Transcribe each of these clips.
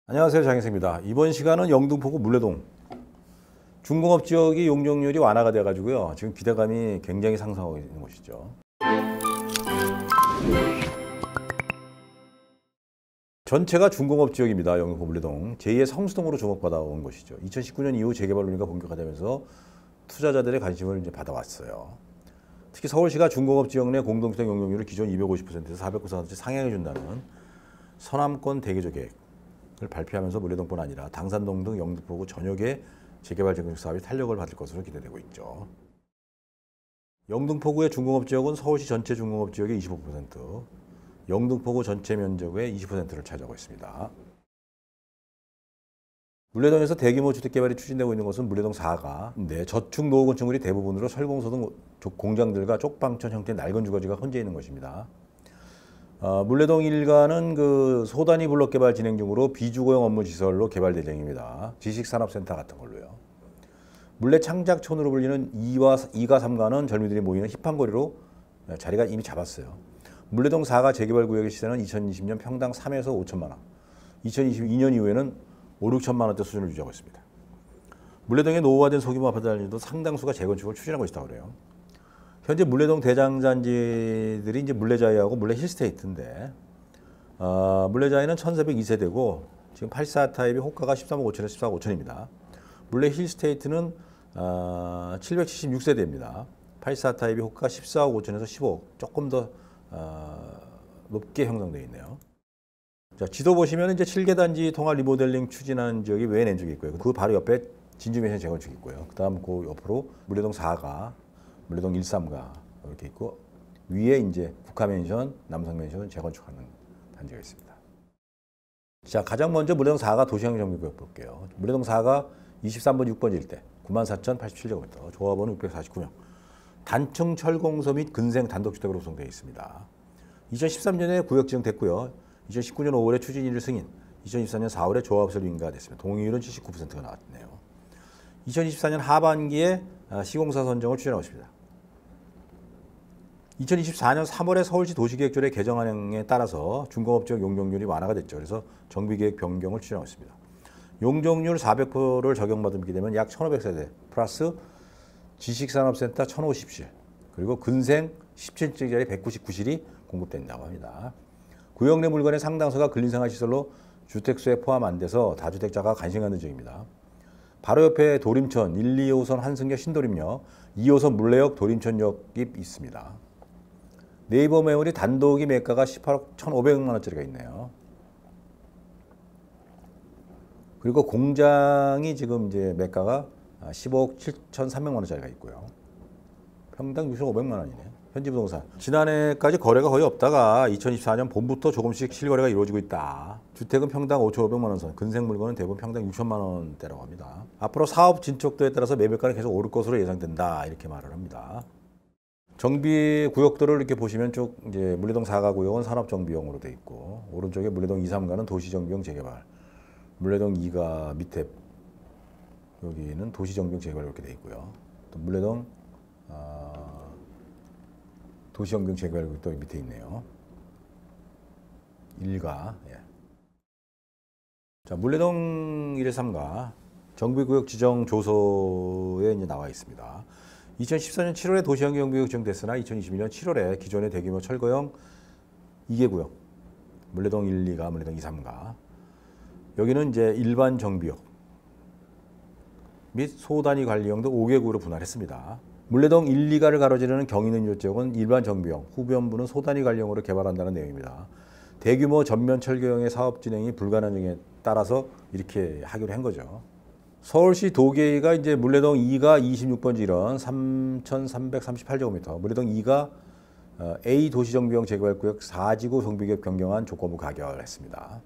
안녕하세요, 장혜수입니다. 이번 시간은 영등포구 물레동 중공업 지역이 용적률이 완화가 돼가지고요. 지금 기대감이 굉장히 상승하고 있는 곳이죠. 전체가 중공업 지역입니다. 영등포 물레동 제2의 성수동으로 주목받아온 곳이죠. 2019년 이후 재개발 논의가 본격화되면서 투자자들의 관심을 이제 받아왔어요. 특히 서울시가 중공업 지역 내 공동주택 용적률을 기존 250%에서 400% 상향해 준다는 서남권 대개조 계획을 발표하면서 물레동뿐 아니라 당산동 등 영등포구 전역의 재개발 재건축 사업이 탄력을 받을 것으로 기대되고 있죠. 영등포구의 중공업 지역은 서울시 전체 중공업 지역의 25%, 영등포구 전체 면적의 20%를 차지하고 있습니다. 물레동에서 대규모 주택 개발이 추진되고 있는 것은 물레동 4가인데 저축 노후 건축물이 대부분으로 설공소 등 공장들과 쪽방촌 형태의 낡은 주거지가 혼재 있는 것입니다. 물레동 1가는 그 소단위 블록 개발 진행 중으로 비주거용 업무 시설로 개발 예정입니다. 지식산업센터 같은 걸로요. 물레 창작촌으로 불리는 2가 3가는 젊은이들이 모이는 힙한 거리로 자리가 이미 잡았어요. 물레동 4가 재개발 구역의 시세는 2020년 평당 3에서 5천만 원, 2022년 이후에는 5, 6천만 원대 수준을 유지하고 있습니다. 물레동의 노후화된 소규모 아파트들도 상당수가 재건축을 추진하고 있다고 그래요. 현재 물레동 대장단지들이 이제 물레자이하고 물레 힐스테이트인데, 물레자이는 1402세대고 지금 84 타입이 호가가 13억 5천에서 14억 5천입니다. 물레 힐스테이트는 776세대입니다. 84 타입이 호가가 14억 5천에서 15억, 조금 더 높게 형성되어 있네요. 자, 지도 보시면 이제 7개 단지 통합 리모델링 추진하는 지역이 왼쪽에 있고요. 그 바로 옆에 진주맨션 재건축이 있고요. 그다음 그 옆으로 물레동 4가, 물레동 1, 3가 이렇게 있고 위에 이제 국화맨션, 남성맨션을 재건축하는 단지가 있습니다. 자, 가장 먼저 물레동 4가 도시형 정비구역 볼게요. 물레동 4가 23번 6번 일대 94,087제곱미터, 조합원은 649명, 단층 철공소 및 근생 단독주택으로 구성되어 있습니다. 2013년에 구역 지정됐고요. 2019년 5월에 추진일을 승인, 2024년 4월에 조합설 인가됐습니다. 동의율은 79%가 나왔네요. 2024년 하반기에 시공사 선정을 추진하고 있습니다. 2024년 3월에 서울시 도시계획조례 개정안에 따라서 중공업지역 용적률이 완화가 됐죠. 그래서 정비계획 변경을 추진하고 있습니다. 용적률 400%를 적용받게 되면 약 1,500세대 플러스 지식산업센터 1,050실, 그리고 근생 17층짜리 199실이 공급된다고 합니다. 구역 내 물건의 상당수가 근린생활시설로 주택수에 포함 안 돼서 다주택자가 관심가는 지역입니다. 바로 옆에 도림천 1, 2호선 환승역 신도림역, 2호선 물레역 도림천역이 있습니다. 네이버 매물이 단독이 매가가 18억 1,500만 원짜리가 있네요. 그리고 공장이 지금 이제 매가가 15억 7,300만 원짜리가 있고요. 평당 6,500만 원이네요. 현지부동산. 지난해까지 거래가 거의 없다가 2024년 봄부터 조금씩 실거래가 이루어지고 있다. 주택은 평당 5,500만 원 선, 근생 물건은 대부분 평당 6천만 원대라고 합니다. 앞으로 사업 진척도에 따라서 매매가는 계속 오를 것으로 예상된다, 이렇게 말을 합니다. 정비 구역들을 이렇게 보시면 쭉 이제 물레동 4가 구역은 산업정비용으로 돼 있고, 오른쪽에 물레동 2, 3가는 도시정비용 재개발, 물레동 2가 밑에 여기는 도시정비용 재개발 이렇게 돼 있고요. 또 물레동 도시정비용 재개발구역 또 밑에 있네요. 1가. 예. 자, 물레동 1에 3가 정비구역 지정 조서에 이제 나와 있습니다. 2014년 7월에 도시환경구역 지정됐으나 2022년 7월에 기존의 대규모 철거형 2개 구역, 물레동 1, 2가, 물레동 2, 3가. 여기는 이제 일반 정비역 및 소단위 관리형 등 5개 구역으로 분할했습니다. 물레동 1, 2가를 가로지르는 경인은요 지역은 일반 정비형, 후변부는 소단위 관리형으로 개발한다는 내용입니다. 대규모 전면 철거형의 사업 진행이 불가능한 점에 따라서 이렇게 하기로 한 거죠. 서울시 도계가 이제 물레동 2가 26번지 일원 3,338제곱미터, 물레동 2가 A 도시정비형 재개발구역 4지구 정비계획 변경안 조건부 가결했습니다.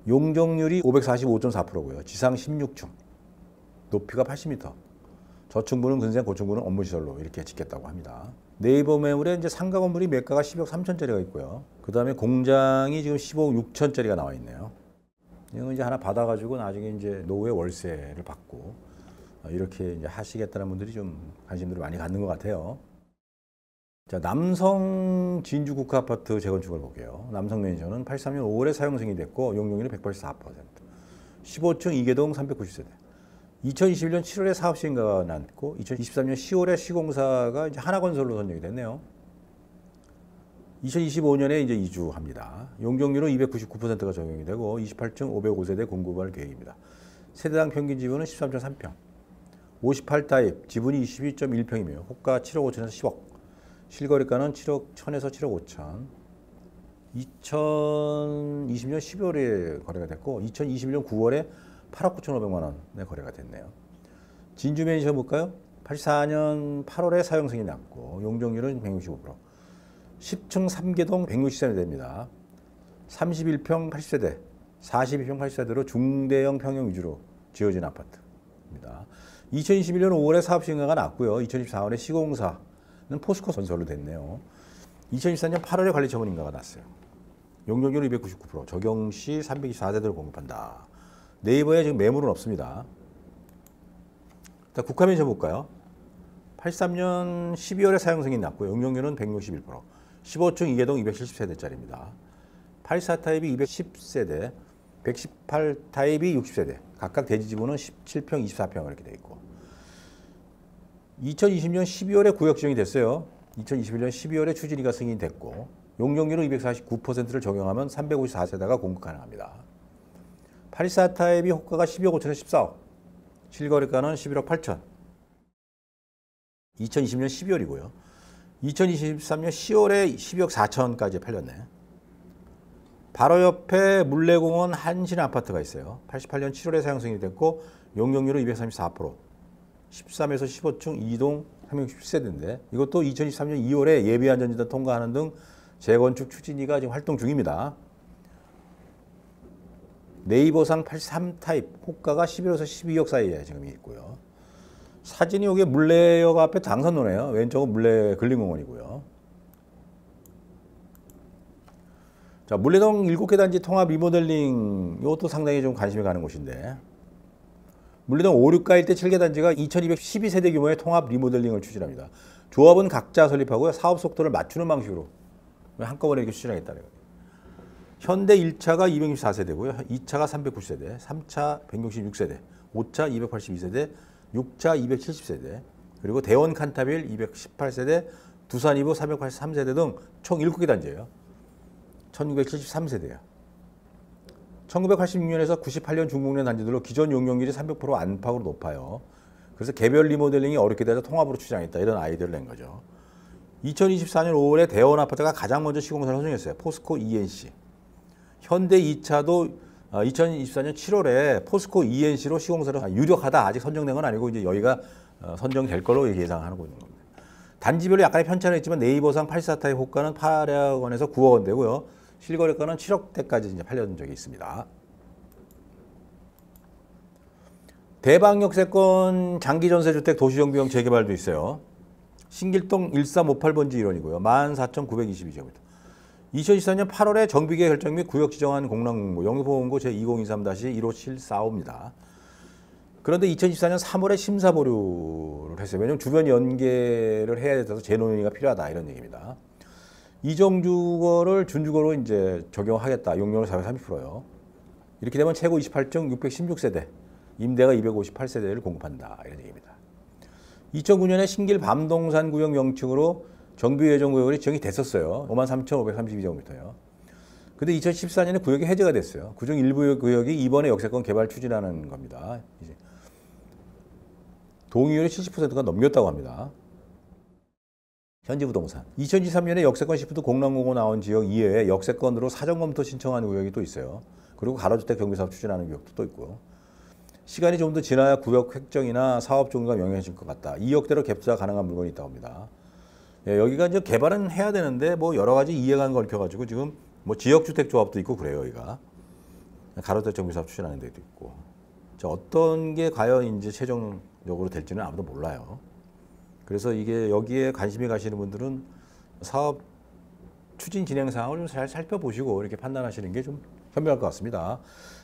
용적률이 545.4%고요. 지상 16층, 높이가 80m. 저층부는 근생, 고층부는 업무시설로 이렇게 짓겠다고 합니다. 네이버 매물에 이제 상가 건물이 매가가 10억 3천짜리가 있고요. 그 다음에 공장이 지금 15억 6천짜리가 나와 있네요. 이건 이제 하나 받아가지고 나중에 이제 노후에 월세를 받고 이렇게 이제 하시겠다는 분들이 좀 관심들을 많이 갖는 것 같아요. 자, 남성 진주 국가 아파트 재건축을 볼게요. 남성 매니저는 83년 5월에 사용 승인됐고 용적률이 184%. 15층 2개동 390세대. 2021년 7월에 사업 시행가가 났고 2023년 10월에 시공사가 이제 하나건설로 선정이 됐네요. 2025년에 이제 이주합니다. 용적률은 299%가 적용이 되고 28층 505세대 공급할 계획입니다. 세대당 평균 지분은 13.3평. 58타입 지분이 22.1평이며 호가 7억 5천에서 10억. 실거래가는 7억 1천에서 7억 5천. 2020년 12월에 거래가 됐고 2021년 9월에 8억 9천5백만 원에 거래가 됐네요. 진주 매니저 볼까요? 84년 8월에 사용 승인이 났고 용적률은 165%. 10층 3개동 160세대입니다. 31평 80세대, 42평 80세대로 중대형 평형 위주로 지어진 아파트입니다. 2021년 5월에 사업 시행가가 났고요. 2024년에 시공사는 포스코 건설로 됐네요. 2024년 8월에 관리 처분 인가가 났어요. 용적률 299%, 적용 시 324세대를 공급한다. 네이버에 지금 매물은 없습니다. 자, 국화면 볼까요? 83년 12월에 사용 승인이 났고요. 용적률은 161%. 15층 2개동 270세대짜리입니다. 84 타입이 210세대, 118 타입이 60세대. 각각 대지 지분은 17평, 24평 이렇게 되어 있고. 2020년 12월에 구역 지정이 됐어요. 2021년 12월에 추진위가 승인됐고 용적률은 249%를 적용하면 354세대가 공급 가능합니다. 84 타입이 호가가 12억 5천에서 14억. 실거래가는 11억 8천. 2020년 12월이고요. 2023년 10월에 12억 4천까지 팔렸네. 바로 옆에 물레공원 한신 아파트가 있어요. 88년 7월에 사용 승인이 됐고 용적률은 234%. 13에서 15층 2동 360세대인데 이것도 2023년 2월에 예비안전지단 통과하는 등 재건축 추진위가 지금 활동 중입니다. 네이버상 83 타입 호가가 11에서 12억 사이에 지금 있고요. 사진이 여기 물레역 앞에 당선로네요. 왼쪽은 물레 근린공원이고요. 자, 물레동 7개 단지 통합 리모델링 이것도 상당히 좀 관심이 가는 곳인데 물레동 5, 6가 일대 7개 단지가 2212세대 규모의 통합 리모델링을 추진합니다. 조합은 각자 설립하고요. 사업 속도를 맞추는 방식으로 한꺼번에 이렇게 추진하겠다는 거예요. 현대 1차가 264세대고요. 2차가 390세대, 3차 166세대, 5차 282세대, 6차 270세대, 그리고 대원 칸타빌 218세대, 두산 이브 383세대 등 총 7개 단지예요. 1973세대예요. 1986년에서 98년 중공년 단지들로 기존 용적률이 300% 안팎으로 높아요. 그래서 개별 리모델링이 어렵게 돼서 통합으로 추진하겠다 이런 아이디어를 낸 거죠. 2024년 5월에 대원 아파트가 가장 먼저 시공사를 선정했어요. 포스코 ENC. 현대 2차도 2024년 7월에 포스코 ENC로 시공사를 유력하다. 아직 선정된 건 아니고 이제 여기가 선정될 걸로 예상하고 있는 겁니다. 단지별로 약간의 편차는 있지만 네이버상 84 타입 호가는 8억 원에서 9억 원대고요. 실거래가는 7억대까지 이제 팔려진 적이 있습니다. 대박 역세권 장기전세주택 도시정비형 재개발도 있어요. 신길동 1358번지 일원이고요. 14,922제곱미터. 2024년 8월에 정비계획 결정 및 구역 지정한 공랑공고 영등포원고 제1523-15745입니다. 그런데 2024년 3월에 심사 보류를 했어요. 왜냐하면 주변 연계를 해야 돼서 재논의가 필요하다 이런 얘기입니다. 이정주거를 준주거로 이제 적용하겠다. 용적률 430%요. 이렇게 되면 최고 28층 616세대, 임대가 258세대를 공급한다 이런 얘기입니다. 2009년에 신길 밤동산 구역 명칭으로 정비 예정 구역이 지정이 됐었어요. 53,532제곱미터요. 근데 2014년에 구역이 해제가 됐어요. 그중 일부 구역이 이번에 역세권 개발 추진하는 겁니다. 이제 동의율이 70%가 넘겼다고 합니다. 현지부동산. 2023년에 역세권 시프트 공랑공고 나온 지역 이외에 역세권으로 사전검토 신청하는 구역이 또 있어요. 그리고 가로주택 정비사업 추진하는 구역도 또 있고요. 시간이 좀 더 지나야 구역 획정이나 사업 종류가 명확해질 것 같다. 2억대로 갭투자 가능한 물건이 있다고 합니다. 예, 여기가 이제 개발은 해야 되는데 뭐 여러 가지 이해관 걸쳐가지고 지금 뭐 지역주택 조합도 있고 그래요. 여기가 가로주택 정비사업 추진하는 데도 있고. 자, 어떤 게 과연 이제 최종적으로 될지는 아무도 몰라요. 그래서 이게 여기에 관심이 가시는 분들은 사업 추진 진행 상황을 좀 잘 살펴보시고 이렇게 판단하시는 게 좀 현명할 것 같습니다.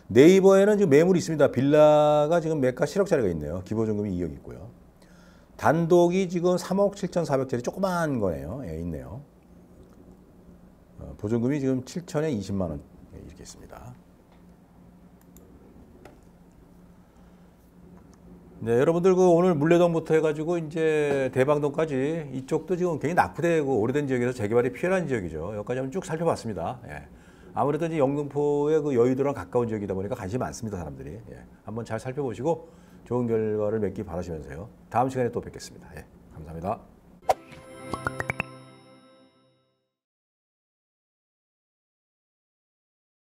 네이버에는 지금 매물이 있습니다. 빌라가 지금 매가 7억짜리가 있네요. 기본전금이 2억 있고요. 단독이 지금 3억 7,400짜리 조그만 거네요. 예, 있네요. 보증금이 지금 7천에 20만 원 이렇게 있습니다. 네, 여러분들 그 오늘 물레동부터 해가지고 이제 대방동까지 이쪽도 지금 굉장히 낙후되고 오래된 지역에서 재개발이 필요한 지역이죠. 여기까지 한번 쭉 살펴봤습니다. 예. 아무래도 이제 영등포의 그 여의도랑 가까운 지역이다 보니까 관심이 많습니다, 사람들이. 예. 한번 잘 살펴보시고 좋은 결과를 맺기 바라시면서요. 다음 시간에 또 뵙겠습니다. 예. 감사합니다.